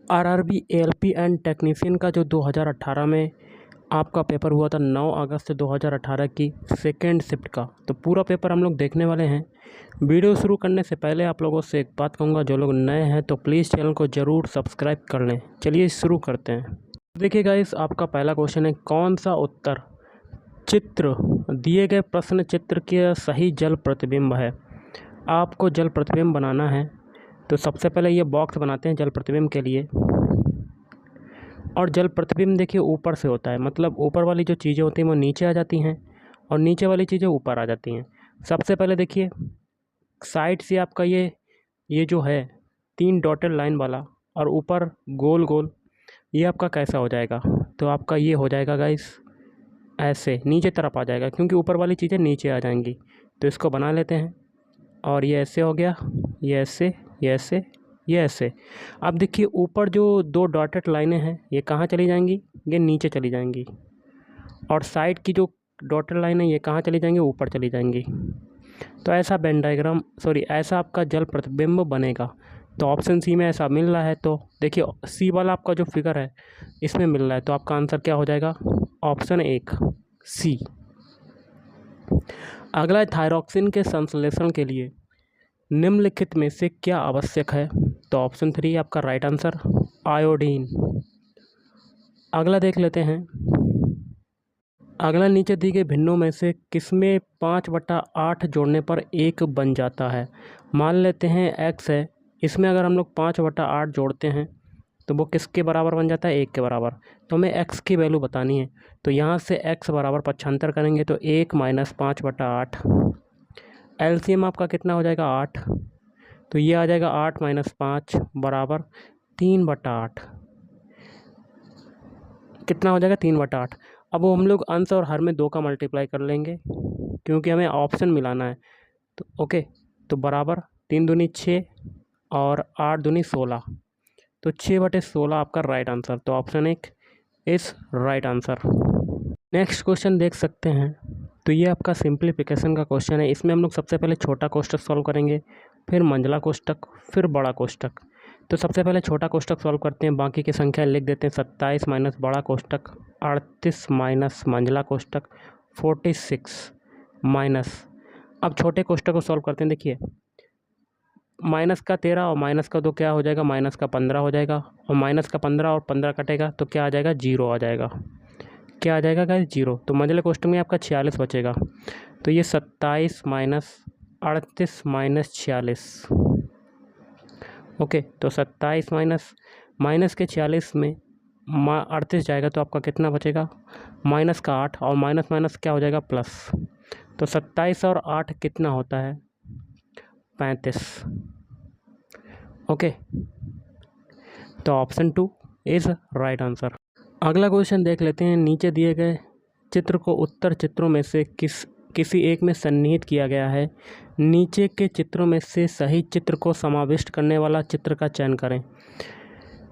RRB ALP and technician का जो 2018 में आपका पेपर हुआ था 9 अगस्त 2018 की सेकेंड शिफ्ट का, तो पूरा पेपर हम लोग देखने वाले हैं। वीडियो शुरू करने से पहले आप लोगों से एक बात कहूँगा, जो लोग नए हैं तो प्लीज़ चैनल को ज़रूर सब्सक्राइब कर लें। चलिए शुरू करते हैं। देखिए गाइस, आपका पहला क्वेश्चन है, कौन सा उत्तर चित्र दिए गए प्रश्न चित्र के सही जल प्रतिबिंब है। आपको जल प्रतिबिंब बनाना है तो सबसे पहले ये बॉक्स बनाते हैं जल प्रतिबिंब के लिए। और जल प्रतिबिंब देखिए ऊपर से होता है, मतलब ऊपर वाली जो चीज़ें होती हैं वो नीचे आ जाती हैं और नीचे वाली चीज़ें ऊपर आ जाती हैं। सबसे पहले देखिए साइड से आपका ये जो है 3 डॉटेड लाइन वाला और ऊपर गोल गोल, ये आपका कैसा हो जाएगा, तो आपका ये हो जाएगा गाइस ऐसे नीचे तरफ आ जाएगा, क्योंकि ऊपर वाली चीज़ें नीचे आ जाएंगी। तो इसको बना लेते हैं और ये ऐसे हो गया, ये ऐसे, ये ऐसे, ये ऐसे। अब देखिए ऊपर जो 2 डॉटेड लाइनें हैं ये कहाँ चली जाएंगी, ये नीचे चली जाएंगी। और साइड की जो डॉटेड लाइन है ये कहाँ चली जाएंगी, ऊपर चली जाएंगी। तो ऐसा वेन डायग्राम ऐसा आपका जल प्रतिबिंब बनेगा। तो ऑप्शन सी में ऐसा मिल रहा है, तो देखिए सी वाला आपका जो फिगर है इसमें मिल रहा है, तो आपका आंसर क्या हो जाएगा, ऑप्शन 1 सी। अगला है, थायरॉक्सिन के संश्लेषण के लिए निम्नलिखित में से क्या आवश्यक है। तो ऑप्शन 3 आपका राइट आंसर आयोडीन। अगला देख लेते हैं, अगला नीचे दी गई भिन्नों में से किसमें 5/8 जोड़ने पर 1 बन जाता है। मान लेते हैं x है, इसमें अगर हम लोग 5/8 जोड़ते हैं तो वो किसके बराबर बन जाता है, 1 के बराबर। तो हमें x की वैल्यू बतानी है, तो यहाँ से x बराबर 75 करेंगे तो 1 - 5/8। एलसीएम आपका कितना हो जाएगा, 8। तो ये आ जाएगा 8 - 5 बराबर 3/8। कितना हो जाएगा, 3/8। अब वो हम लोग अंश और हर में 2 का मल्टीप्लाई कर लेंगे, क्योंकि हमें ऑप्शन मिलाना है। तो ओके, तो बराबर 3 दूनी 6 और 8 दूनी 16, तो 6/16 आपका राइट आंसर। तो ऑप्शन 1 इस राइट आंसर। नेक्स्ट क्वेश्चन देख सकते हैं, तो ये आपका सिंप्लीफिकेशन का क्वेश्चन है। इसमें हम लोग सबसे पहले छोटा कोष्ठक सॉल्व करेंगे, फिर मंझला कोष्ठक, फिर बड़ा कोष्ठक। तो सबसे पहले छोटा कोष्ठक सॉल्व करते हैं, बाकी की संख्या लिख देते हैं। 27 माइनस बड़ा कोष्ठक, 38 माइनस मंझला कोष्ठक, 46 माइनस, अब छोटे कोष्ठक को सॉल्व करते हैं। देखिए माइनस का 13 और माइनस का 2 क्या हो जाएगा, माइनस का 15 हो जाएगा, और माइनस का 15 और 15 कटेगा तो क्या आ जाएगा, 0 आ जाएगा। क्या आ जाएगा गाइस, 0। तो मंझले कोष्ठक में आपका 46 बचेगा। तो ये 27 माइनस 38 माइनस 46, ओके। तो 27 माइनस के 46 में 38 जाएगा, तो आपका कितना बचेगा, माइनस का 8, और माइनस माइनस क्या हो जाएगा, प्लस। तो 27 और 8 कितना होता है, 35, ओके। तो ऑप्शन 2 इज़ राइट आंसर। अगला क्वेश्चन देख लेते हैं, नीचे दिए गए चित्र को उत्तर चित्रों में से किसी एक में सन्निहित किया गया है। नीचे के चित्रों में से सही चित्र को समाविष्ट करने वाला चित्र का चयन करें।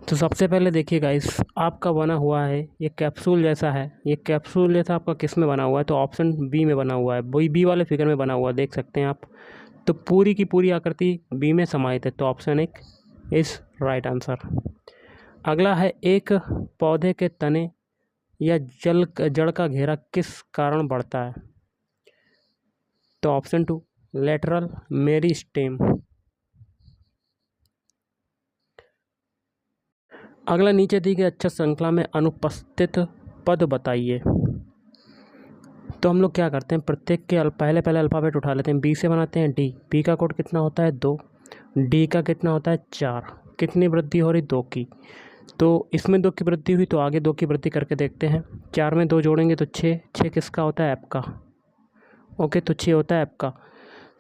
तो सबसे पहले देखिए गाइस, आपका बना हुआ है ये कैप्सूल जैसा है। ये कैप्सूल जैसा आपका किस में बना हुआ है, तो ऑप्शन बी में बना हुआ है, वही बी वाले फिगर में बना हुआ है, देख सकते हैं आप। तो पूरी की पूरी आकृति बी में समाहित है, तो ऑप्शन 1 इज़ राइट आंसर। अगला है, एक पौधे के तने या जड़ का घेरा किस कारण बढ़ता है। तो ऑप्शन 2 लेटरल मेरिस्टेम। अगला, नीचे दी गई अक्षर श्रृंखला में अनुपस्थित पद बताइए। तो हम लोग क्या करते हैं, प्रत्येक के पहले अल्फ़ाबेट उठा लेते हैं। बी से बनाते हैं डी, बी का कोड कितना होता है, 2, डी का कितना होता है, 4। कितनी वृद्धि हो रही, 2 की। तो इसमें 2 की वृद्धि हुई, तो आगे 2 की वृद्धि करके देखते हैं। 4 में 2 जोड़ेंगे तो 6, 6 किसका होता है, ऐप का, ओके। तो 6 होता है ऐप का।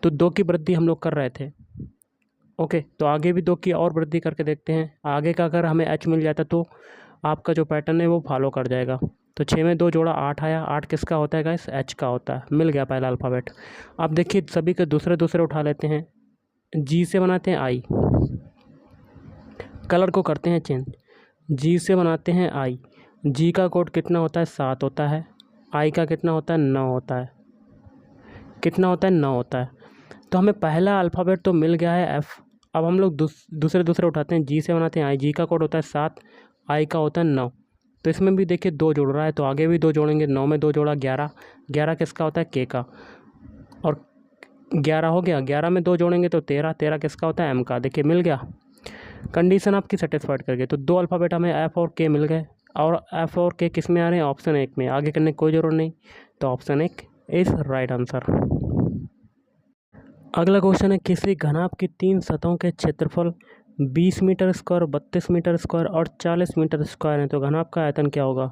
तो 2 की वृद्धि हम लोग कर रहे थे, ओके। तो आगे भी 2 की और वृद्धि करके देखते हैं। आगे का अगर हमें एच मिल जाता तो आपका जो पैटर्न है वो फॉलो कर जाएगा। तो 6 में 2 जोड़ा 8 आया, 8 किसका होता है गाइस, एच का होता है। मिल गया पहला अल्फ़ाबेट। अब देखिए सभी के दूसरे उठा लेते हैं। जी से बनाते हैं आई, कलर को करते हैं चेंज। जी से बनाते हैं आई, जी का कोड कितना होता है, 7 होता है। आई का कितना होता है, 9 होता है। कितना होता है, 9 होता है। तो हमें पहला अल्फ़ाबेट तो मिल गया है एफ़। अब हम लोग दूसरे उठाते हैं, जी से बनाते हैं आई। जी का कोड होता है 7, आई का होता है 9। तो इसमें भी देखिए 2 जुड़ रहा है, तो आगे भी 2 जोड़ेंगे। 9 में 2 जोड़ा 11, 11 किसका होता है के का, और 11 हो गया। 11 में 2 जोड़ेंगे तो 13, 13 किसका होता है एम का। देखिए मिल गया, कंडीशन आपकी सेटिस्फाइड कर गई। तो 2 अल्फ़ाबेट हमें एफ़ और के मिल गए, और एफ़ और के किस में आ रहे हैं, ऑप्शन 1 में। आगे करने की कोई ज़रूरत नहीं, तो ऑप्शन 1 इज़ राइट आंसर। अगला क्वेश्चन है, किसी घनाभ की 3 सतहों के क्षेत्रफल 20 मीटर स्क्वायर, 32 मीटर स्क्वायर और 40 मीटर स्क्वायर है, तो घनाभ का आयतन क्या होगा।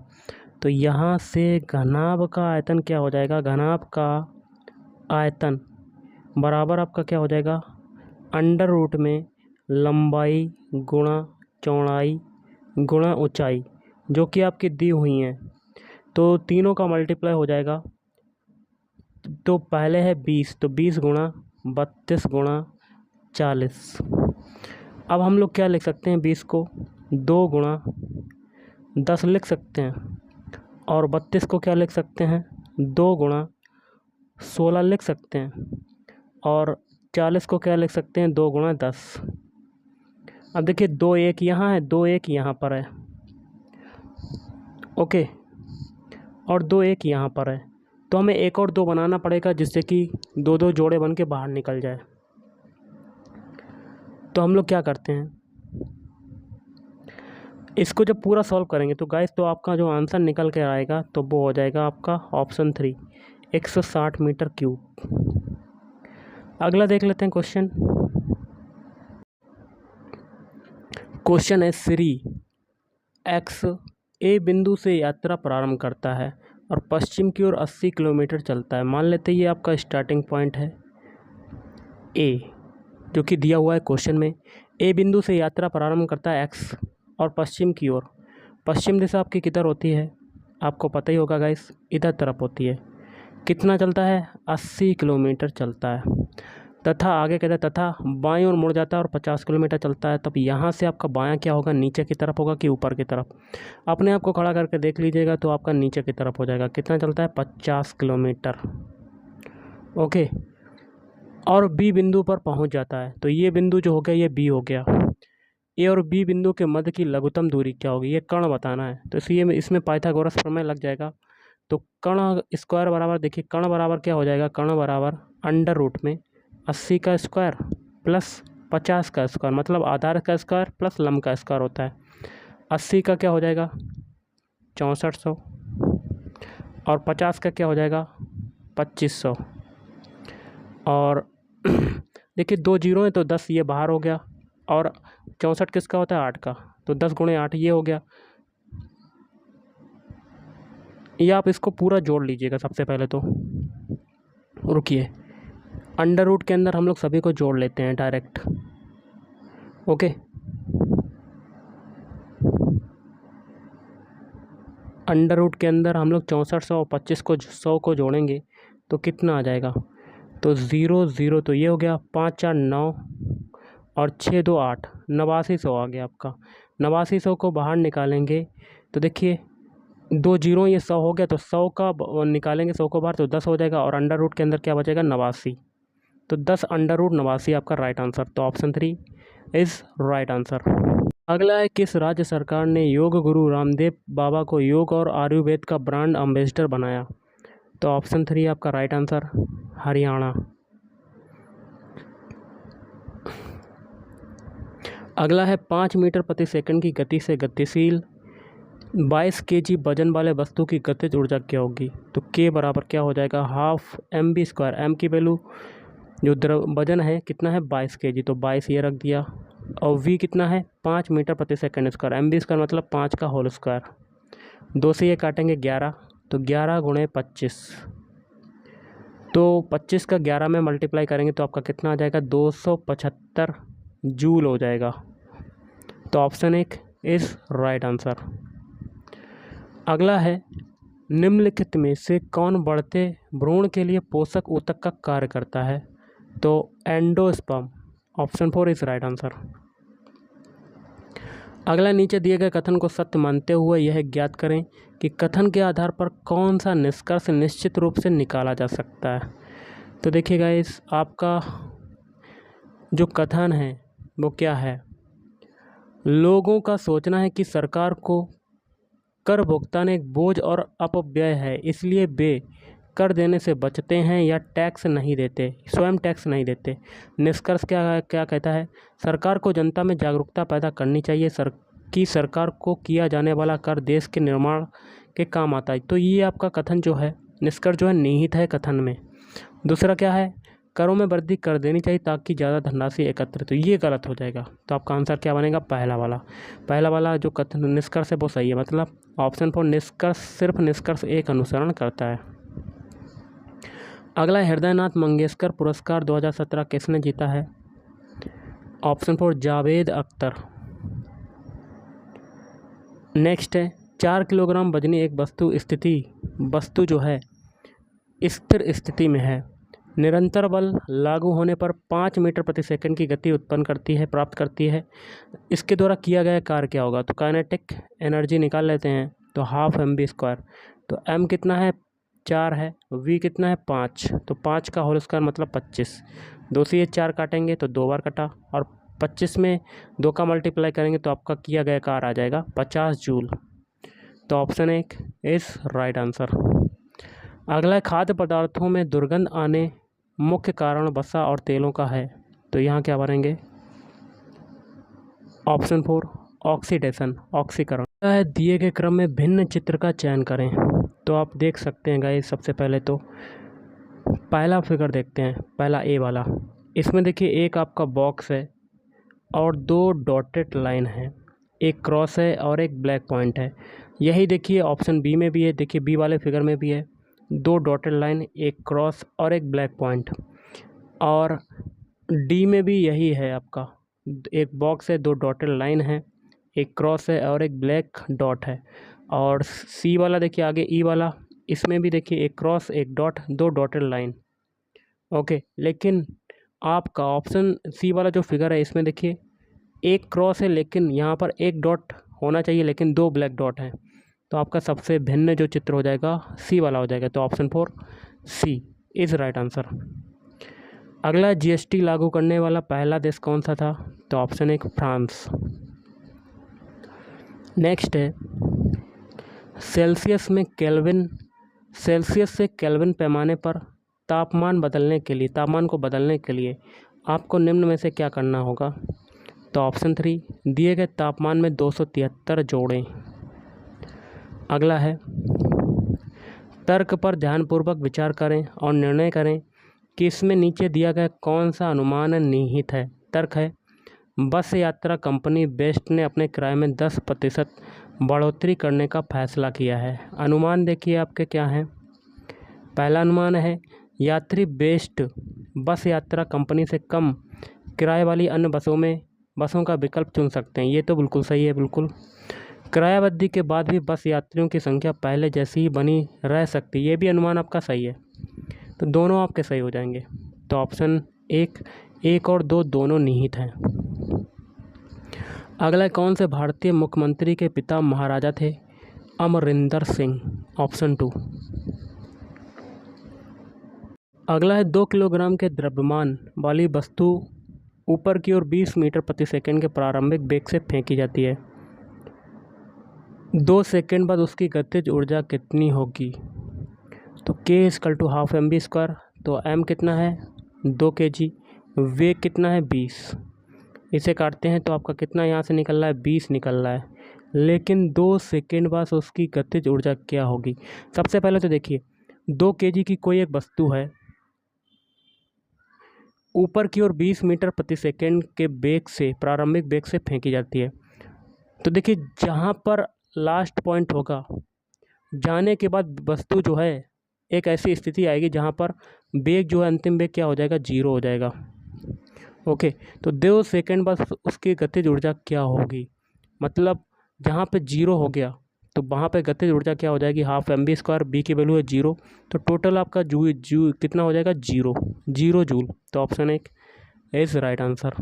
तो यहाँ से घनाभ का आयतन क्या हो जाएगा, घनाभ का आयतन बराबर आपका क्या हो जाएगा, अंडर रूट में लंबाई गुणा चौड़ाई गुणा ऊंचाई, जो कि आपकी दी हुई हैं। तो तीनों का मल्टीप्लाई हो जाएगा। तो पहले है 20, तो 20 गुणा 32 गुणा 40। अब हम लोग क्या लिख सकते हैं, 20 को 2 गुणा 10 लिख सकते हैं, और 32 को क्या लिख सकते हैं, 2 गुणा 16 लिख सकते हैं, और 40 को क्या लिख सकते हैं, 2 गुणा 10। अब देखिए 2 1 यहाँ है, 2 1 यहाँ पर है, ओके, और 2 1 यहाँ पर है। तो हमें एक और 2 बनाना पड़ेगा, जिससे कि 2 2 जोड़े बन के बाहर निकल जाए। तो हम लोग क्या करते हैं, इसको जब पूरा सॉल्व करेंगे तो गाइस, तो आपका जो आंसर निकल के आएगा तो वो हो जाएगा आपका ऑप्शन 3, 160 मीटर क्यूब। अगला देख लेते हैं क्वेश्चन। क्वेश्चन है, श्री एक्स ए बिंदु से यात्रा प्रारंभ करता है और पश्चिम की ओर 80 किलोमीटर चलता है। मान लेते हैं ये आपका स्टार्टिंग पॉइंट है ए, जो कि दिया हुआ है क्वेश्चन में। ए बिंदु से यात्रा प्रारंभ करता है एक्स और पश्चिम की ओर, पश्चिम दिशा आपकी किधर होती है, आपको पता ही होगा गाइस, इधर तरफ होती है। कितना चलता है, 80 किलोमीटर चलता है। तथा आगे कहता है, तथा बाईं ओर मुड़ जाता है और 50 किलोमीटर चलता है। तब यहाँ से आपका बायां क्या होगा, नीचे की तरफ होगा कि ऊपर की तरफ। अपने आप को खड़ा करके देख लीजिएगा तो आपका नीचे की तरफ हो जाएगा। कितना चलता है, 50 किलोमीटर, ओके। और बी बिंदु पर पहुँच जाता है। तो ये बिंदु जो हो गया ये बी हो गया। ए और बी बिंदु के मध्य की लघुत्तम दूरी क्या होगी, ये कर्ण बताना है। तो इसलिए इसमें पाइथागोरस प्रमेय लग जाएगा। तो कर्ण स्क्वायर बराबर, देखिए कर्ण बराबर क्या हो जाएगा, कर्ण बराबर अंडर रूट में 80 का स्क्वायर प्लस 50 का स्क्वायर, मतलब आधार का स्क्वायर प्लस लंब का स्क्वायर होता है। 80 का क्या हो जाएगा 6400, और 50 का क्या हो जाएगा 2500। और देखिए 2 जीरो है तो 10 ये बाहर हो गया, और 64 किसका होता है 8 का, तो 10 गुणे 8 ये हो गया। ये आप इसको पूरा जोड़ लीजिएगा सबसे पहले तो, रुकिए, अंडर रूट के अंदर हम लोग सभी को जोड़ लेते हैं डायरेक्ट, ओके। अंडर रूट के अंदर हम लोग 6400 और 25 को 100 को जोड़ेंगे तो कितना आ जाएगा, तो 0 0, तो ये हो गया 5 4 9 और 6 2 8, 8900 आ गया आपका। 8900 को बाहर निकालेंगे तो देखिए 2 जीरो, ये 100 हो गया, तो 100 का निकालेंगे 100 को बाहर तो 10 हो जाएगा, और अंडर रूट के अंदर क्या बचेगा 89, तो 10 अंडर रूट 89 आपका राइट आंसर। तो ऑप्शन 3 इज़ राइट आंसर। अगला है, किस राज्य सरकार ने योग गुरु रामदेव बाबा को योग और आयुर्वेद का ब्रांड एम्बेसडर बनाया। तो ऑप्शन 3 आपका राइट आंसर, हरियाणा। अगला है, 5 मीटर प्रति सेकंड की गति से गतिशील 22 kg वजन वाले वस्तु की गतिज ऊर्जा क्या होगी। तो के बराबर क्या हो जाएगा, half M B square. M की वैल्यू जो वजन है कितना है 22 kg, तो 22 ये रख दिया, और वी कितना है 5 मीटर प्रति second square. M B square मतलब 5 का होल स्क्वायर। 2 से ये काटेंगे 11, तो 11 गुणे 25, तो 25 का 11 में मल्टीप्लाई करेंगे तो आपका कितना आ जाएगा 275 जूल हो जाएगा। तो ऑप्शन 1 इज़ राइट आंसर। अगला है, निम्नलिखित में से कौन बढ़ते भ्रूण के लिए पोषक ऊतक का कार्य करता है। तो endosperm. Option 4 is right answer. अगला, नीचे दिए गए कथन को सत्य मानते हुए यह ज्ञात करें कि कथन के आधार पर कौन सा निष्कर्ष निश्चित रूप से निकाला जा सकता है। तो देखिएगा, इस आपका जो कथन है वो क्या है? लोगों का सोचना है कि सरकार को कर भुगतान एक बोझ और अपव्यय है, इसलिए वे कर देने से बचते हैं या टैक्स नहीं देते, स्वयं टैक्स नहीं देते। निष्कर्ष क्या क्या कहता है? सरकार को जनता में जागरूकता पैदा करनी चाहिए कि सरकार को किया जाने वाला कर देश के निर्माण के काम आता है। तो ये आपका कथन जो है, निष्कर्ष जो है निहित है कथन में। दूसरा क्या है? करों में वृद्धि कर देनी चाहिए ताकि ज़्यादा धनराशि एकत्रित हो। ये गलत हो जाएगा। तो आपका आंसर क्या बनेगा? पहला वाला जो कथन निष्कर्ष है वो सही है। मतलब ऑप्शन 4 निष्कर्ष, सिर्फ निष्कर्ष एक अनुसरण करता है। अगला हृदयनाथ मंगेशकर पुरस्कार 2017 किसने जीता है? ऑप्शन 4 जावेद अख्तर। नेक्स्ट है 4 किलोग्राम वजनी एक वस्तु जो है स्थिर स्थिति में है, निरंतर बल लागू होने पर 5 मीटर प्रति सेकंड की गति प्राप्त करती है। इसके द्वारा किया गया कार्य क्या होगा? तो काइनेटिक एनर्जी निकाल लेते हैं। तो हाफ mv²। तो m कितना है? 4 है। v कितना है? 5। तो 5 का होल स्क्वायर मतलब 25। 2 से ये 4 काटेंगे तो 2 बार कटा, और 25 में 2 का मल्टीप्लाई करेंगे तो आपका किया गया कार्य आ जाएगा 50 जूल। तो ऑप्शन 1 इज राइट आंसर। अगला खाद्य पदार्थों में दुर्गंध आने मुख्य कारण वसा और तेलों का है। तो यहाँ क्या भरेंगे? ऑप्शन 4 ऑक्सीडेशन, ऑक्सीकरण है। दिए गए क्रम में भिन्न चित्र का चयन करें। तो आप देख सकते हैं गाइस, सबसे पहले तो पहला फिगर देखते हैं, पहला ए वाला। इसमें देखिए एक आपका बॉक्स है और 2 डॉटेड लाइन है, एक क्रॉस है और एक ब्लैक पॉइंट है। यही देखिए ऑप्शन बी में भी है, देखिए बी वाले फिगर में भी है 2 डॉटेड लाइन, एक क्रॉस और एक ब्लैक पॉइंट। और डी में भी यही है आपका, एक बॉक्स है, 2 डॉटेड लाइन है, एक क्रॉस है और एक ब्लैक डॉट है। और सी वाला देखिए आगे ई वाला, इसमें भी देखिए एक क्रॉस, एक डॉट, 2 डॉटेड लाइन। ओके, लेकिन आपका ऑप्शन सी वाला जो फिगर है इसमें देखिए एक क्रॉस है, लेकिन यहाँ पर एक डॉट होना चाहिए, लेकिन 2 ब्लैक डॉट हैं। तो आपका सबसे भिन्न जो चित्र हो जाएगा सी वाला हो जाएगा। तो option 4 C is right answer. अगला जीएसटी लागू करने वाला पहला देश कौन सा था? तो ऑप्शन 1 फ्रांस। नेक्स्ट है सेल्सियस से केल्विन पैमाने पर तापमान को बदलने के लिए आपको निम्न में से क्या करना होगा? तो ऑप्शन 3 दिए गए तापमान में 273 जोड़ें। अगला है तर्क पर ध्यानपूर्वक विचार करें और निर्णय करें कि इसमें नीचे दिया गया कौन सा अनुमान निहित है। तर्क है बस यात्रा कंपनी बेस्ट ने अपने किराए में 10% बढ़ोतरी करने का फैसला किया है। अनुमान देखिए आपके क्या हैं। पहला अनुमान है यात्री बेस्ट बस यात्रा कंपनी से कम किराए वाली अन्य बसों का विकल्प चुन सकते हैं। ये तो बिल्कुल सही है, बिल्कुल। किराया वृद्धि के बाद भी बस यात्रियों की संख्या पहले जैसी ही बनी रह सकती है। ये भी अनुमान आपका सही है, तो दोनों आपके सही हो जाएंगे। तो ऑप्शन 1 और 2 दोनों निहित हैं। अगला कौन से भारतीय मुख्यमंत्री के पिता महाराजा थे? अमरिंदर सिंह, ऑप्शन 2। अगला है 2 किलोग्राम के द्रव्यमान वाली वस्तु ऊपर की ओर 20 मीटर प्रति सेकंड के प्रारंभिक वेग से फेंकी जाती है। 2 सेकंड बाद उसकी गतिज ऊर्जा कितनी होगी? तो k = हाफ mv²। तो m कितना है? 2 kg। वेग कितना है? 20। इसे काटते हैं तो आपका कितना यहाँ से निकल रहा है? 20 निकल रहा है। लेकिन 2 सेकंड बाद उसकी गतिज ऊर्जा क्या होगी? सबसे पहले तो देखिए 2 kg की कोई एक वस्तु है, ऊपर की ओर 20 मीटर प्रति सेकंड के प्रारंभिक वेग से फेंकी जाती है। तो देखिए जहाँ पर लास्ट पॉइंट होगा, जाने के बाद वस्तु जो है एक ऐसी स्थिति आएगी जहाँ पर वेग जो है, अंतिम वेग क्या हो जाएगा? 0 हो जाएगा। ओके, तो 2 सेकंड बाद उसकी गतिज ऊर्जा क्या होगी? मतलब जहाँ पे 0 हो गया तो वहाँ पे गतिज ऊर्जा क्या हो जाएगी? Half mv²। बी की वैल्यू है 0, तो टोटल आपका कितना हो जाएगा? 0 जूल। तो ऑप्शन 1 इज़ राइट आंसर।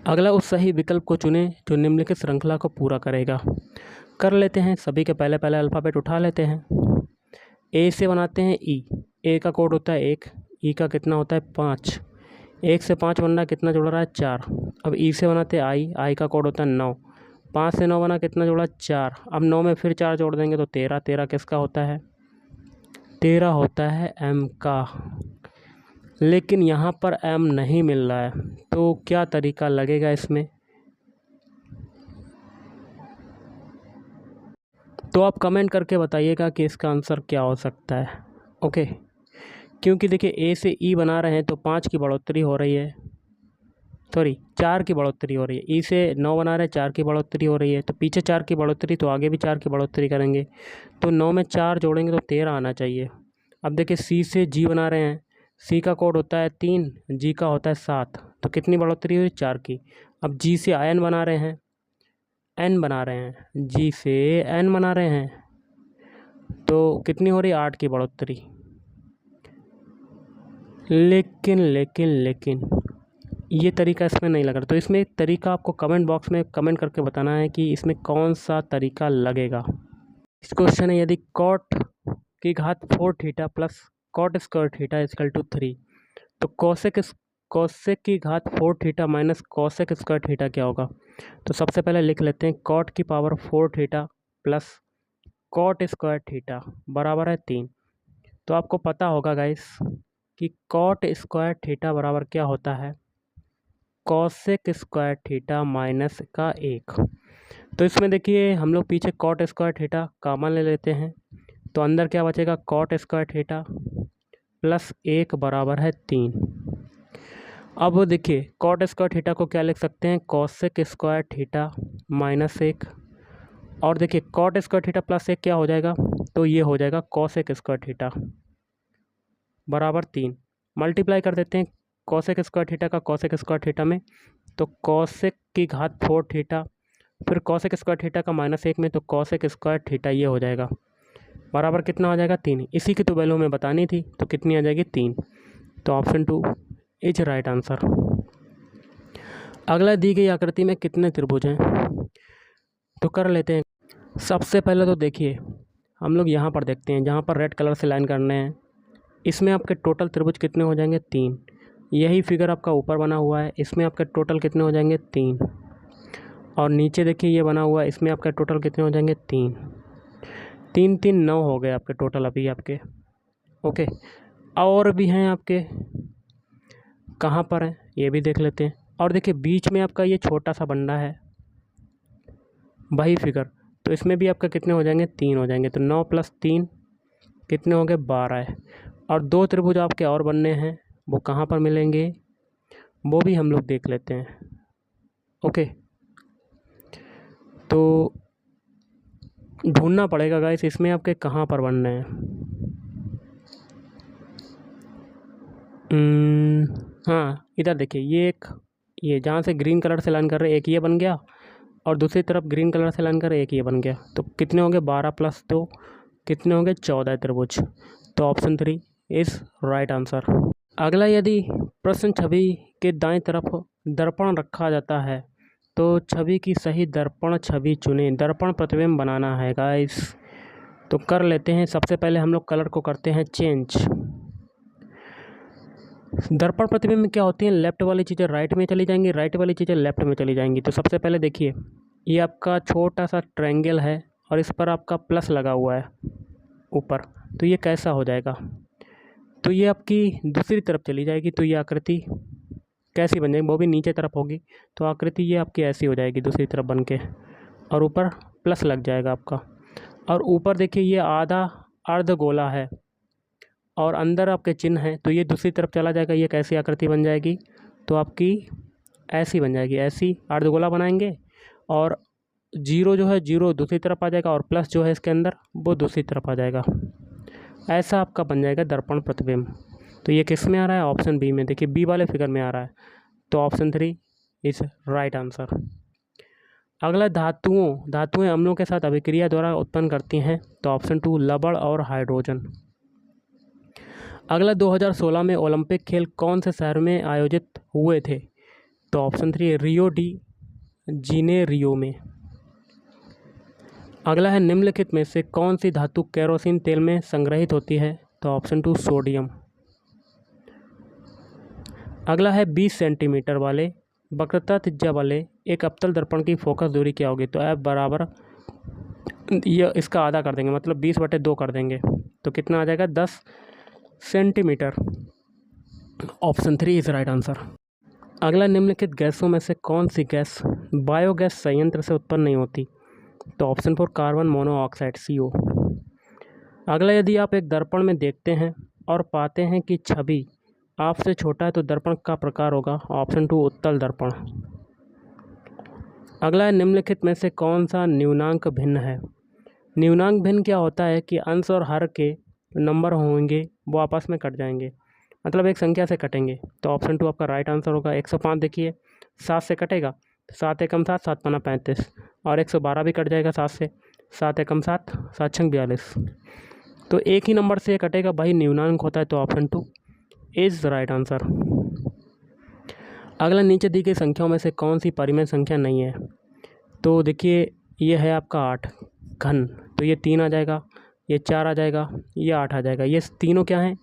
अगला उस सही विकल्प को चुनें जो निम्नलिखित श्रृंखला को पूरा करेगा। कर लेते हैं, सभी के पहले अल्फ़ाबेट उठा लेते हैं। ए से बनाते हैं ई। ए का कोड होता है 1, ई का कितना होता है? 5, 1 से 5 बनना कितना जुड़ रहा है 4। अब ई से बनाते आई का कोड होता है 9। 5 से 9 बना कितना जुड़ा 4। अब 9 में फिर 4 जोड़ देंगे तो 13। 13 किसका होता है 13 होता है एम का। लेकिन यहाँ पर एम नहीं मिल रहा है तो क्या तरीका लगेगा इसमें, तो आप कमेंट करके बताइएगा कि इसका आंसर क्या हो सकता है। ओके, क्योंकि देखिए ए से ई बना रहे हैं तो 5 की बढ़ोतरी हो रही है, सॉरी 4 की बढ़ोतरी हो रही है। ई से 9 बना रहे हैं, 4 की बढ़ोतरी हो रही है, तो पीछे 4 की बढ़ोतरी तो आगे भी 4 की बढ़ोतरी करेंगे, तो 9 में 4 जोड़ेंगे तो 13 आना चाहिए। अब देखिए सी से जी बना रहे हैं, सी का कोड होता है 3, जी का होता है 7, तो कितनी बढ़ोतरी हुई 4 की। अब जी से एन बना रहे हैं, एन बना रहे हैं, जी से एन बना रहे हैं, तो कितनी हो रही है 8 की बढ़ोतरी। लेकिन ये तरीका इसमें नहीं लग रहा, तो इसमें तरीका आपको कमेंट बॉक्स में कमेंट करके बताना है कि इसमें कौन सा तरीका लगेगा। इस क्वेश्चन है यदि कॉट की घात 4 theta plus cot square theta equal to 3, तो कोसेक की घात 4 theta minus cosec square theta क्या होगा। तो सबसे पहले लिख लेते हैं कॉट की power 4 theta plus cot square theta बराबर है 3। तो आपको पता होगा गाइस कि कॉट स्क्वायर थीटा बराबर क्या होता है कॉसेक स्क्वायर थीटा माइनस का 1। तो इसमें देखिए हम लोग पीछे कॉट स्क्वायर थीटा कॉमन ले लेते हैं, तो अंदर क्या बचेगा कॉट स्क्वायर थीटा प्लस 1 बराबर है 3। अब देखिए कॉट स्क्वायर थीटा को क्या लिख सकते हैं कॉसेक स्क्वायर थीटा माइनस 1, और देखिए कॉट स्क्वायर थीटा प्लस 1 क्या हो जाएगा, तो ये हो जाएगा कॉसेक स्क्वायर थीटा बराबर 3। मल्टीप्लाई कर देते हैं कॉसेक स्क्वायर थीटा का कॉसेक स्क्वायर थीटा में, तो कॉसेक की घात 4 थीटा फिर कॉसेक स्क्वायर थीटा का माइनस 1 में, तो कॉसेक स्क्वायर थीटा ये हो जाएगा बराबर कितना हो जाएगा 3। इसी की तो वैल्यू हमें बतानी थी, तो कितनी आ जाएगी 3। तो ऑप्शन 2 इज राइट आंसर। अगला दी गई आकृति में कितने त्रिभुज हैं, तो कर लेते हैं। सबसे पहले तो देखिए हम लोग यहाँ पर देखते हैं, जहाँ पर रेड कलर से लाइन करने हैं, इसमें आपके टोटल त्रिभुज कितने हो जाएंगे 3। यही फिगर आपका ऊपर बना हुआ है, इसमें आपके टोटल कितने हो जाएंगे 3। और नीचे देखिए ये बना हुआ है, इसमें आपके टोटल कितने हो जाएंगे 3। 3 3 9 हो गए आपके टोटल अभी आपके। ओके, और भी हैं आपके, कहाँ पर हैं ये भी देख लेते हैं। और देखिए बीच में आपका ये छोटा सा बंडा है वही फिगर, तो इसमें भी आपका कितने हो जाएंगे 3 हो जाएंगे, तो 9 + 3 कितने हो गए 12 है। और 2 त्रिभुज आपके और बनने हैं, वो कहाँ पर मिलेंगे वो भी हम लोग देख लेते हैं। ओके, तो ढूंढना पड़ेगा गाइस इसमें आपके कहाँ पर बनने हैं। हाँ इधर देखिए ये जहाँ से ग्रीन कलर से लाइन कर रहे हैं, एक ये बन गया, और दूसरी तरफ ग्रीन कलर से लाइन कर रहे हैं, एक ये बन गया, तो कितने होंगे 12 + 2 कितने होंगे 14 त्रिभुज। तो ऑप्शन 3 इज़ राइट आंसर। अगला, यदि प्रश्न छवि के दाएं तरफ दर्पण रखा जाता है तो छवि की सही दर्पण छवि चुनें। दर्पण प्रतिबिंब बनाना है गाइस, तो कर लेते हैं। सबसे पहले हम लोग कलर को करते हैं चेंज। दर्पण प्रतिबिंब में क्या होती है, लेफ्ट वाली चीज़ें राइट में चली जाएंगी, राइट वाली चीज़ें लेफ्ट में चली जाएंगी। तो सबसे पहले देखिए ये आपका छोटा सा ट्रायंगल है और इस पर आपका प्लस लगा हुआ है ऊपर, तो ये कैसा हो जाएगा, तो ये आपकी दूसरी तरफ चली जाएगी, तो ये आकृति कैसी बन जाएगी, वो भी नीचे तरफ होगी, तो आकृति ये आपकी ऐसी हो जाएगी दूसरी तरफ बन के, और ऊपर प्लस लग जाएगा आपका। और ऊपर देखिए ये आधा अर्ध गोला है और अंदर आपके चिन्ह हैं, तो ये दूसरी तरफ चला जाएगा, ये कैसी आकृति बन जाएगी, तो आपकी ऐसी बन जाएगी, ऐसी अर्धगोला बनाएंगे, और जीरो जो है जीरो दूसरी तरफ आ जाएगा, और प्लस जो है इसके अंदर वो दूसरी तरफ आ जाएगा। ऐसा आपका बन जाएगा दर्पण प्रतिबिंब। तो ये किस में आ रहा है, ऑप्शन बी में, देखिए बी वाले फिगर में आ रहा है, तो ऑप्शन 3 इज़ राइट आंसर। अगला, धातुएं अम्लों के साथ अभिक्रिया द्वारा उत्पन्न करती हैं, तो ऑप्शन 2 लवण और हाइड्रोजन। अगला, 2016 में ओलंपिक खेल कौन से शहर में आयोजित हुए थे, तो ऑप्शन 3 रियो डी जेनेरियो में। अगला है निम्नलिखित में से कौन सी धातु केरोसिन तेल में संग्रहित होती है, तो ऑप्शन 2 सोडियम। अगला है 20 सेंटीमीटर वाले वक्रता त्रिज्या वाले एक अवतल दर्पण की फोकस दूरी क्या होगी। तो F बराबर ये इसका आधा कर देंगे, मतलब 20/2 कर देंगे, तो कितना आ जाएगा 10 centimetre. Option 3 is right answer. अगला, निम्नलिखित गैसों में से कौन सी गैस बायोगैस संयंत्र से उत्पन्न नहीं होती। तो ऑप्शन 4 कार्बन मोनोऑक्साइड CO। अगला, यदि आप एक दर्पण में देखते हैं और पाते हैं कि छवि आपसे छोटा है तो दर्पण का प्रकार होगा। ऑप्शन 2 उत्तल दर्पण। अगला है, निम्नलिखित में से कौन सा न्यूनांक भिन्न है। न्यूनांक भिन्न क्या होता है कि अंश और हर के नंबर होंगे वो आपस में कट जाएंगे, मतलब एक संख्या से कटेंगे। तो ऑप्शन 2 आपका राइट आंसर होगा। 105 देखिए 7 से कटेगा, 7 एकम 7, 7 पन्ना 35, और 112 भी कट जाएगा 7 से, 7 एकम 7, 7 छंग 42, तो एक ही नंबर से कटेगा, भाई न्यूनांक होता है। तो ऑप्शन 2 इज राइट आंसर। अगला, नीचे दी गई संख्याओं में से कौन सी परिमेय संख्या नहीं है। तो देखिए ये है आपका 8 घन, तो ये 3 आ जाएगा, ये 4 आ जाएगा, ये 8 आ जाएगा। ये तीनों क्या हैं,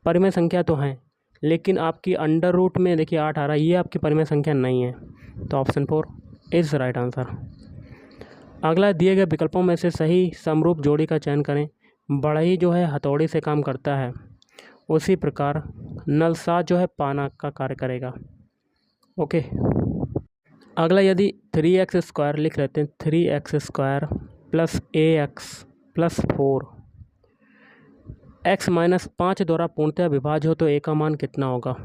परिमेय संख्या तो हैं, लेकिन आपकी अंडर रूट में देखिए 8 आ रहा है, ये आपकी परिमेय संख्या नहीं है। तो ऑप्शन 4 इज राइट आंसर। अगला, दिए गए विकल्पों में से सही समरूप जोड़ी का चयन करें। बढ़ई जो है हथौड़ी से काम करता है, उसी प्रकार नलसा जो है पाना का कार्य करेगा। ओके। अगला, यदि 3x² लिख लेते हैं, 3x² + AX + 4 x - 5 द्वारा पूर्णतः विभाज्य हो तो a का मान कितना होगा।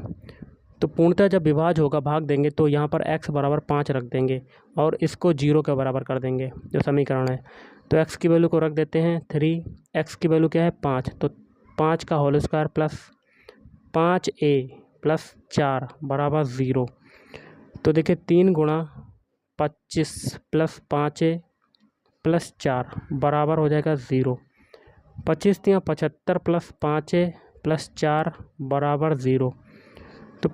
तो पूर्णतः जब विभाज्य होगा भाग देंगे तो यहाँ पर x बराबर 5 रख देंगे और इसको 0 के बराबर कर देंगे, जो समीकरण है। तो x की वैल्यू को रख देते हैं 3, x की वैल्यू क्या है 5, तो 5 का होल स्क्वायर प्लस 5a + 4 बराबर 0। तो देखिए 3 × 25 + 5a + 4 बराबर हो जाएगा 0। 25 × 75 + 5a + 4 बराबर 0। तो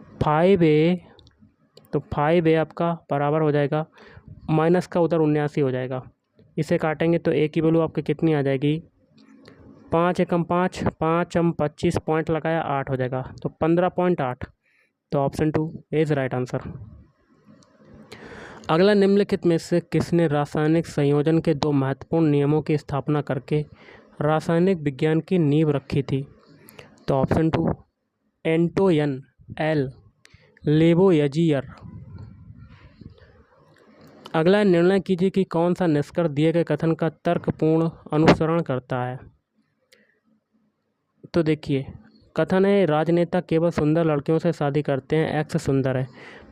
5a आपका बराबर हो जाएगा, माइनस का उधर 79 हो जाएगा। इसे काटेंगे तो a की वैल्यू आपकी कितनी आ जाएगी, 5 एकम 5, 5 हम 25 पॉइंट लगाया 8 हो जाएगा, तो 15.8। तो ऑप्शन 2 इज राइट आंसर। अगला, निम्नलिखित में से किसने रासायनिक संयोजन के 2 महत्वपूर्ण नियमों की स्थापना करके रासायनिक विज्ञान की नींव रखी थी। तो ऑप्शन 2 एंटोइन एल लेवोयजियर। अगला, निर्णय कीजिए कि कौन सा निष्कर्ष दिए गए कथन का तर्कपूर्ण अनुसरण करता है। तो देखिए कथन है, राजनेता केवल सुंदर लड़कियों से शादी करते हैं, एक्स सुंदर है।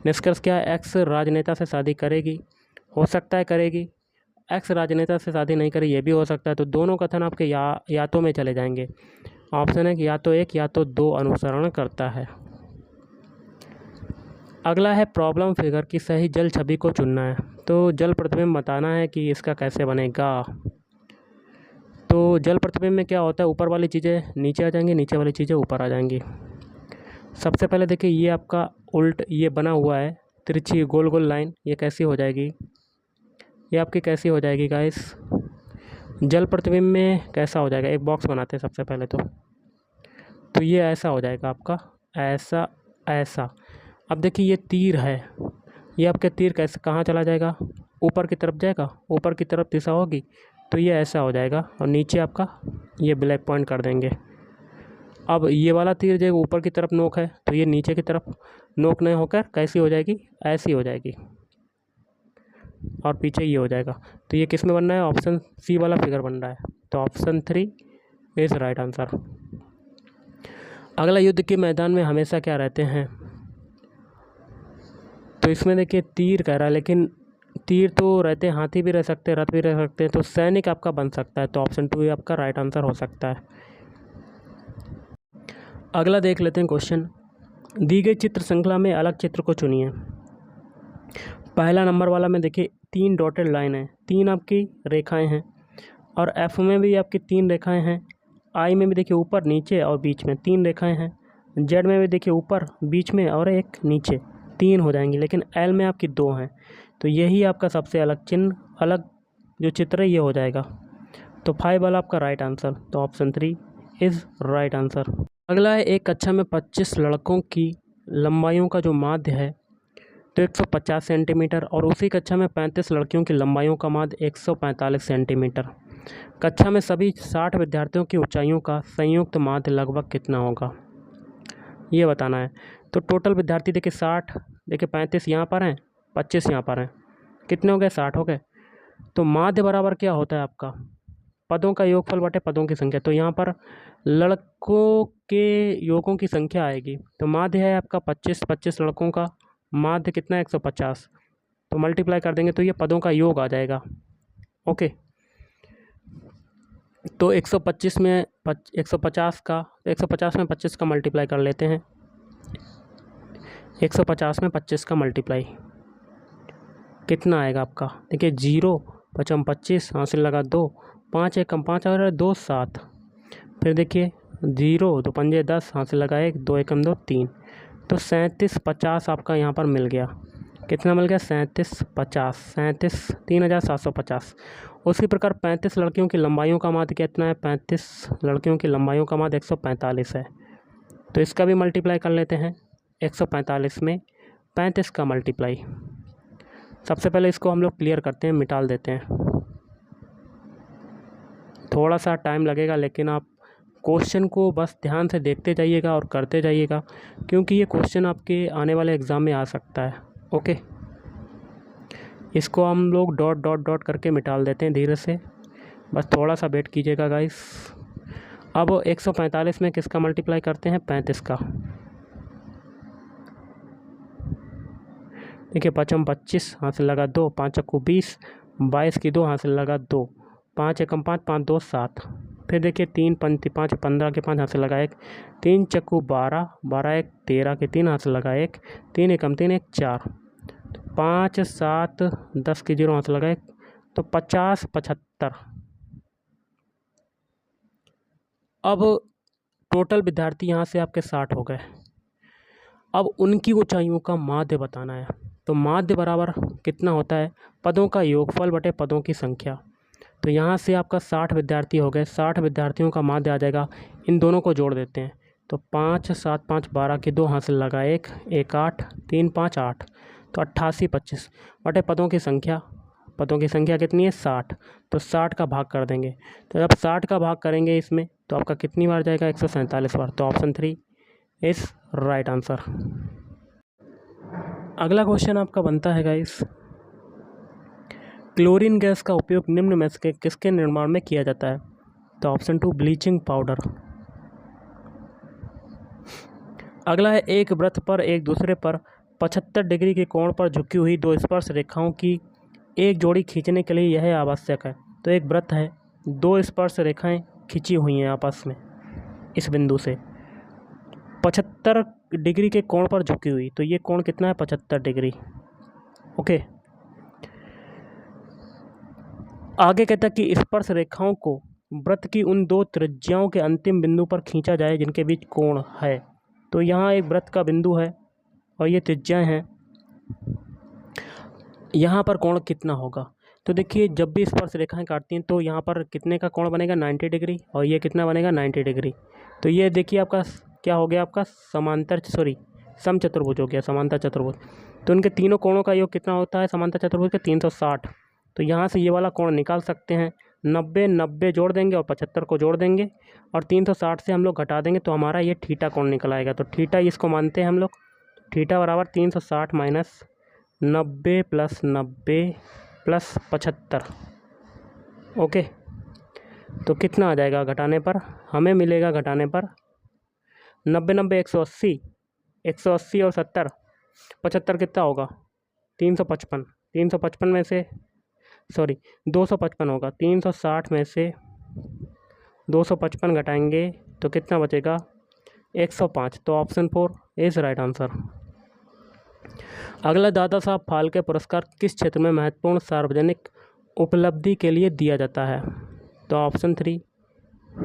निष्कर्ष क्या है, एक्स राजनेता से शादी करेगी, हो सकता है करेगी, एक्स राजनेता से शादी नहीं करे, ये भी हो सकता है। तो दोनों कथन आपके या तो में चले जाएंगे। ऑप्शन है कि या तो 1 या तो 2 अनुसरण करता है। अगला है, प्रॉब्लम फिगर की सही जल छवि को चुनना है। तो जल प्रतिबिंब बताना है कि इसका कैसे बनेगा। तो जल प्रतिबिंब में क्या होता है, ऊपर वाली चीज़ें नीचे आ जाएंगी, नीचे वाली चीज़ें ऊपर आ जाएंगी। सबसे पहले देखिए ये आपका उल्ट ये बना हुआ है तिरछी गोल गोल लाइन, ये कैसी हो जाएगी, ये आपकी कैसी हो जाएगी गाइस, जल प्रतिबिंब में कैसा हो जाएगा, एक बॉक्स बनाते हैं सबसे पहले। तो ये ऐसा हो जाएगा आपका, ऐसा ऐसा। अब देखिए ये तीर है, ये आपके तीर कैसे कहाँ चला जाएगा, ऊपर की तरफ जाएगा, ऊपर की तरफ दिशा होगी, तो ये ऐसा हो जाएगा, और नीचे आपका ये ब्लैक पॉइंट कर देंगे। अब ये वाला तीर जो ऊपर की तरफ नोक है, तो ये नीचे की तरफ नोक नहीं होकर कैसी हो जाएगी, ऐसी हो जाएगी, और पीछे ये हो जाएगा। तो ये किस में बन रहा है, ऑप्शन सी वाला फिगर बन रहा है। तो ऑप्शन 3 इज राइट आंसर। अगला, युद्ध के मैदान में हमेशा क्या रहते हैं। तो इसमें देखिए तीर कह रहा है, लेकिन तीर तो रहते हैं, हाथी भी रह सकते हैं, रथ भी रह सकते हैं, तो सैनिक आपका बन सकता है। तो ऑप्शन 2 आपका राइट आंसर हो सकता है। अगला देख लेते हैं क्वेश्चन, दी गई चित्र श्रृंखला में अलग चित्र को चुनिए। पहला नंबर वाला में देखिए 3 डॉटेड लाइन है, 3 आपकी रेखाएं हैं, और एफ में भी आपकी 3 रेखाएं हैं, आई में भी देखिए ऊपर नीचे और बीच में 3 रेखाएं हैं, जेड में भी देखिए ऊपर बीच में और एक नीचे, 3 हो जाएंगी, लेकिन एल में आपकी 2 हैं। तो यही आपका सबसे अलग चिन्ह, अलग जो चित्र है ये हो जाएगा। तो 5 वाला आपका राइट आंसर। तो ऑप्शन 3 इज़ राइट आंसर। अगला है, एक कक्षा में 25 लड़कों की लंबाइयों का जो माध्य है तो 150 सेंटीमीटर, और उसी कक्षा में 35 लड़कियों की लंबाइयों का माध्य 145 सेंटीमीटर। कक्षा में सभी 60 विद्यार्थियों की ऊंचाइयों का संयुक्त माध्य लगभग कितना होगा, ये बताना है। तो टोटल विद्यार्थी देखिए 60, देखिए 35 यहाँ पर हैं, 25 यहाँ पर हैं, कितने हो गए, 60 हो गए। तो माध्य बराबर क्या होता है आपका, पदों का योगफल बटे पदों की संख्या। तो यहाँ पर लड़कों के योगों की संख्या आएगी, तो माध्य है आपका 25, 25 लड़कों का माध्य कितना है 150, तो मल्टीप्लाई कर देंगे तो ये पदों का योग आ जाएगा। ओके, तो 125 में 150 का, 150 में 25 का मल्टीप्लाई कर लेते हैं, 150 में 25 का मल्टीप्लाई कितना आएगा आपका, देखिए 0 पचम 25, हासिल लगा 2, 5 एकम 5 और 2 7, फिर देखिए 0 2 पंजे 10, हासिल लगा 1, 2 एकम 2 3, तो 37 50 आपका यहाँ पर मिल गया। कितना मिल गया, 37 50, 37 3750। उसी प्रकार 35 लड़कियों की लंबाइयों का माध्य कितना है, 35 लड़कियों की लंबाइयों का माध्य 145 है, तो इसका भी मल्टीप्लाई कर लेते हैं। 145 में 35 का मल्टीप्लाई, सबसे पहले इसको हम लोग क्लियर करते हैं, मिटाल देते हैं। थोड़ा सा टाइम लगेगा, लेकिन आप क्वेश्चन को बस ध्यान से देखते जाइएगा और करते जाइएगा, क्योंकि ये क्वेश्चन आपके आने वाले एग्ज़ाम में आ सकता है। ओके, इसको हम लोग डॉट डॉट डॉट करके मिटाल देते हैं धीरे से, बस थोड़ा सा वेट कीजिएगा गाइस। अब 145 में किसका मल्टीप्लाई करते हैं, 35 का। देखिए 5 25, हासिल लगा 2, 5 चक्कू 20, 22 की 2, हासिल लगा 2, 5 एकम 5, 5 2 7, फिर देखिए 3 पंती 5, 15 के 5, हासिल लगा 1, 3 चक्कू 12, 12 1 13 के 3, हासिल लगा 1, 3 एकम 3 1 4, 5 7 10 की 0, हासिल लगा 1, तो 50 75। अब टोटल विद्यार्थी यहाँ से आपके 60 हो गए। अब उनकी ऊंचाइयों का माध्य बताना है, तो माध्य बराबर कितना होता है, पदों का योगफल बटे पदों की संख्या। तो यहाँ से आपका 60 विद्यार्थी हो गए, 60 विद्यार्थियों का माध्य आ जाएगा, इन दोनों को जोड़ देते हैं, तो 5 7 5 12 की 2, हासिल लगा 1 1 8 3 5 8, तो 88 25 बटे पदों की संख्या। पदों की संख्या कितनी है, 60, तो 60 का भाग कर देंगे। तो जब 60 का भाग करेंगे इसमें, तो आपका कितनी बार जाएगा, 147 बार। तो ऑप्शन 3 इज़ राइट आंसर। अगला क्वेश्चन आपका बनता है गाइस, क्लोरीन गैस का उपयोग निम्न में से किसके निर्माण में किया जाता है, तो ऑप्शन 2 ब्लीचिंग पाउडर। अगला है, एक वृत्त पर एक दूसरे पर 75 डिग्री के कोण पर झुकी हुई दो स्पर्श रेखाओं की एक जोड़ी खींचने के लिए यह आवश्यक है। तो एक वृत्त है, दो स्पर्श रेखाएं खींची हुई हैं आपस में इस बिंदु से, 75 डिग्री के कोण पर झुकी हुई, तो ये कोण कितना है, 75 डिग्री। ओके, आगे कहता है कि स्पर्श रेखाओं को वृत्त की उन दो त्रिज्याओं के अंतिम बिंदु पर खींचा जाए जिनके बीच कोण है। तो यहाँ एक वृत्त का बिंदु है और ये त्रिज्याएं हैं, यहाँ पर कोण कितना होगा। तो देखिए जब भी स्पर्श रेखाएं काटती हैं तो यहाँ पर कितने का कोण बनेगा, 90 डिग्री, और ये कितना बनेगा, 90 डिग्री। तो ये देखिए आपका क्या हो गया, आपका समचतुर्भुज हो गया, समांतर चतुर्भुज। तो उनके तीनों कोणों का योग कितना होता है समांतर चतुर्भुज का, 360। तो यहाँ से ये वाला कोण निकाल सकते हैं, 90 90 जोड़ देंगे और 75 को जोड़ देंगे और 360 से हम लोग घटा देंगे, तो हमारा ये थीटा कोण निकल आएगा। तो थीटा इसको मानते हैं हम लोग, थीटा बराबर 360 माइनस 90 प्लस 90 प्लस 75। ओके, तो कितना आ जाएगा घटाने पर, हमें मिलेगा घटाने पर 90 90 180, 180 और 70 75 कितना होगा, 355। 355 में से 255 होगा, 360 में से 255 घटाएंगे तो कितना बचेगा, 105। तो ऑप्शन 4 इज़ राइट आंसर। अगला, दादा साहब फाल्के पुरस्कार किस क्षेत्र में महत्वपूर्ण सार्वजनिक उपलब्धि के लिए दिया जाता है, तो ऑप्शन 3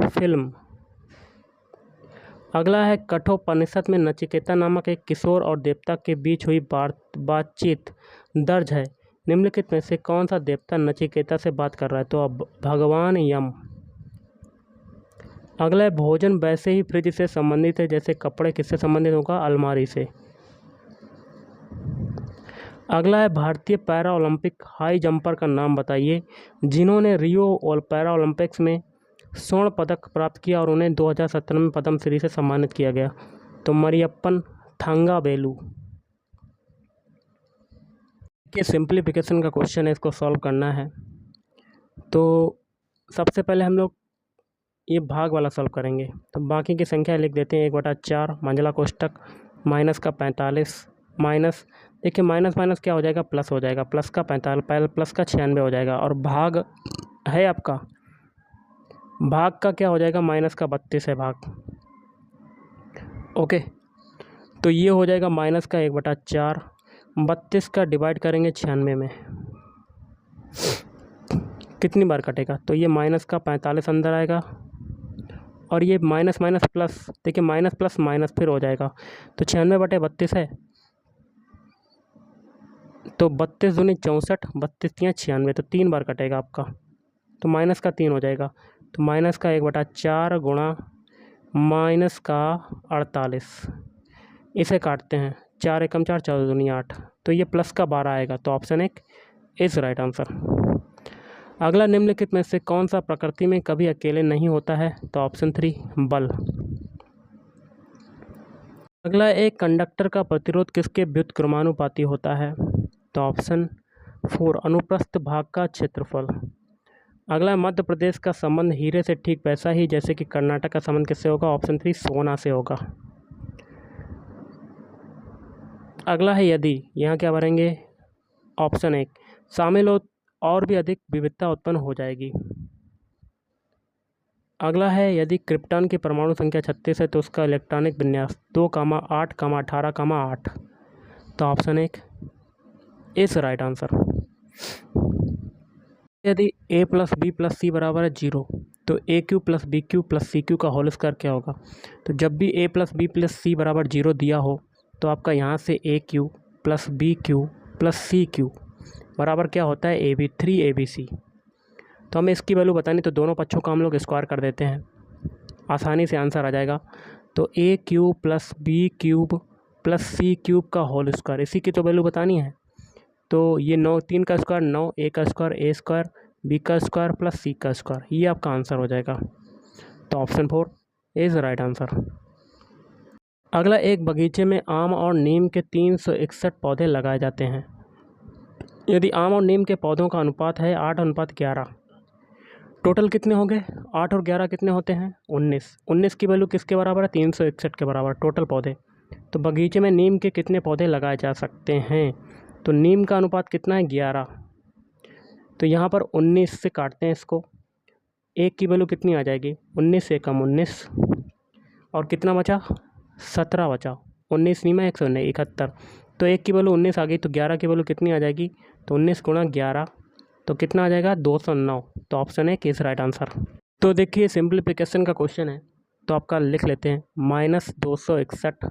फिल्म। अगला है, कठोपनिषद में नचिकेता नामक एक किशोर और देवता के बीच हुई बातचीत दर्ज है, निम्नलिखित में से कौन सा देवता नचिकेता से बात कर रहा है, तो अब भगवान यम। अगला है, भोजन वैसे ही फ्रिज से संबंधित है जैसे कपड़े किससे संबंधित होगा, अलमारी से। अगला है भारतीय पैरा ओलंपिक हाई जंपर का नाम बताइए जिन्होंने रियो और पैरा ओलंपिक्स में स्वर्ण पदक प्राप्त किया और उन्हें 2017 में पद्मश्री से सम्मानित किया गया। तो मरियप्पन थांगावेलु। ये सिंप्लीफिकेशन का क्वेश्चन है, इसको सॉल्व करना है। तो सबसे पहले हम लोग ये भाग वाला सॉल्व करेंगे। तो बाकी की संख्या लिख देते हैं 1/4 मंझला कोष्टक माइनस का 45 माइनस, देखिए माइनस माइनस क्या हो जाएगा, प्लस हो जाएगा, प्लस का 45 प्लस का 96 हो जाएगा। और भाग है आपका, भाग का क्या हो जाएगा, माइनस का 32 है भाग। ओके, तो ये हो जाएगा माइनस का 1/4, 32 का डिवाइड करेंगे 96 में, कितनी बार कटेगा, तो ये माइनस का 45 अंदर आएगा और ये माइनस माइनस प्लस, देखिए माइनस प्लस माइनस फिर हो जाएगा। तो 96/32 है, तो 32 दूनी 64, 32 तियाँ 96, तो 3 बार कटेगा आपका, तो माइनस का 3 हो जाएगा। तो माइनस का 1/4 गुणा माइनस का 48, इसे काटते हैं, 4 एकम 4, 14 दूनी 8, तो ये प्लस का 12 आएगा। तो ऑप्शन 1 इज राइट आंसर। अगला निम्नलिखित में से कौन सा प्रकृति में कभी अकेले नहीं होता है, तो ऑप्शन 3 बल। अगला एक कंडक्टर का प्रतिरोध किसके व्युत्क्रमानुपाती होता है, तो ऑप्शन 4 अनुप्रस्थ भाग का क्षेत्रफल। अगला मध्य प्रदेश का संबंध हीरे से ठीक वैसा ही जैसे कि कर्नाटक का संबंध किससे होगा, ऑप्शन 3 सोना से होगा। अगला है यदि, यहाँ क्या भरेंगे, ऑप्शन 1 शामिल हो और भी अधिक विविधता उत्पन्न हो जाएगी। अगला है यदि क्रिप्टॉन की परमाणु संख्या 36 है तो उसका इलेक्ट्रॉनिक विन्यास 2,8, 18, 8, तो ऑप्शन 1 इज राइट आंसर। यदि a + b + c बराबर है 0 तो a³ + b³ + c³ का होल स्क्वायर क्या होगा। तो जब भी a + b + c बराबर 0 दिया हो तो आपका यहाँ से a³ + b³ + c³ बराबर क्या होता है, ab 3abc। तो हमें इसकी वैल्यू बतानी, तो दोनों पक्षों का हम लोग स्क्वायर कर देते हैं, आसानी से आंसर आ जाएगा। तो a³ + b³ + c³ का होल स्क्वायर, इसी की तो वैल्यू बतानी है। तो ये 9, 3 का स्क्वायर 9, a का स्क्वायर a स्क्वायर, b का स्क्वायर + c का स्क्वायर, ये आपका आंसर हो जाएगा। तो ऑप्शन 4 इज़ राइट आंसर। अगला, एक बगीचे में आम और नीम के 361 पौधे लगाए जाते हैं। यदि आम और नीम के पौधों का अनुपात है 8:11, टोटल कितने हो गए, 8 और 11 कितने होते हैं, 19। 19 की वैल्यू किसके बराबर है, 361 के बराबर टोटल पौधे। तो बगीचे में नीम के कितने पौधे लगाए जा सकते हैं, तो नीम का अनुपात कितना है, 11। तो यहाँ पर 19 से काटते हैं इसको, एक की वैल्यू कितनी आ जाएगी, 19 से कम 19, और कितना बचा, 17 बचा, 19 नीम 171, तो एक की वैल्यू 19 आ गई, तो 11 की वैल्यू कितनी आ जाएगी, तो 19 × 11, तो कितना आ जाएगा, 209। तो ऑप्शन 1 इज राइट आंसर। तो देखिए सिंप्लीफिकेशन का क्वेश्चन है, तो आपका लिख लेते हैं -261।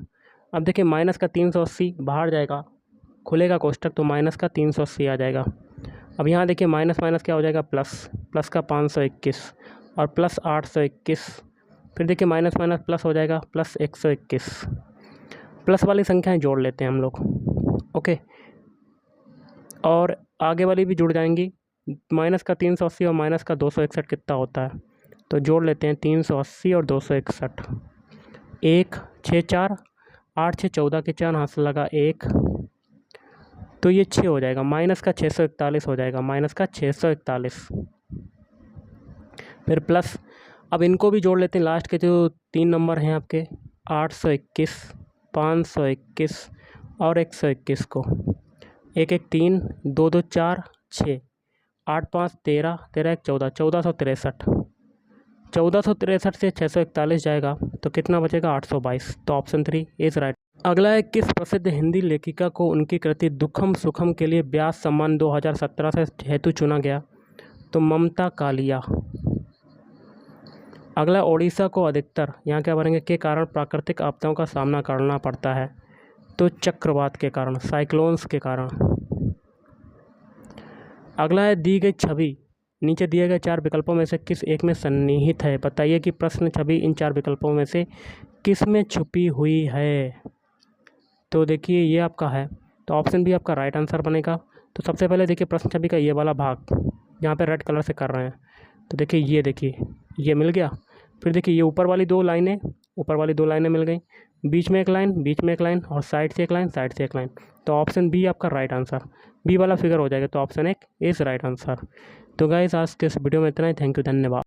अब देखिए माइनस का 380 बाहर जाएगा, खुलेगा कोष्टक, तो माइनस का 380 आ जाएगा। अब यहाँ देखिए माइनस माइनस क्या हो जाएगा, प्लस, प्लस का 521 और प्लस 821, फिर देखिए माइनस माइनस प्लस हो जाएगा, प्लस 121। प्लस वाली संख्याएं जोड़ लेते हैं हम लोग, ओके, और आगे वाली भी जुड़ जाएंगी। माइनस का 380 और माइनस का 261 कितना होता है, तो जोड़ लेते हैं 380 और 261। 1 6 4 8 6 14 के 4 हाथ से लगा 1, तो ये 6 हो जाएगा, माइनस का 641 हो जाएगा, माइनस का 641, फिर प्लस। अब इनको भी जोड़ लेते हैं, लास्ट के जो 3 नंबर हैं आपके, 821, 521 और 121 को, 1 1 3 2 2 4 6 8 5 13 13 1 14, 1463। 1463 से 641 जाएगा तो कितना बचेगा, 822। तो ऑप्शन 3 इज राइट। अगला है, किस प्रसिद्ध हिंदी लेखिका को उनकी कृति दुखम सुखम के लिए व्यास सम्मान 2017 से हेतु चुना गया, तो ममता कालिया। अगला, ओडिशा को अधिकतर, यहाँ क्या भरेंगे, के कारण प्राकृतिक आपदाओं का सामना करना पड़ता है, तो चक्रवात के कारण, साइक्लोन्स के कारण। अगला है, दी गई छवि नीचे दिए गए 4 विकल्पों में से किस एक में सन्निहित है, बताइए कि प्रश्न छवि इन 4 विकल्पों में से किस में छुपी हुई है। तो देखिए ये आपका है, तो ऑप्शन बी आपका राइट आंसर बनेगा। तो सबसे पहले देखिए प्रश्न छवि का ये वाला भाग यहाँ पे रेड कलर से कर रहे हैं, तो देखिए ये मिल गया। फिर देखिए ये ऊपर वाली दो लाइनें मिल गई, बीच में एक लाइन और साइड से एक लाइन। तो ऑप्शन बी आपका राइट आंसर, बी वाला फिगर हो जाएगा। तो ऑप्शन एक इज़ राइट आंसर। तो गाइस आज के इस वीडियो में इतना ही। थैंक यू, धन्यवाद।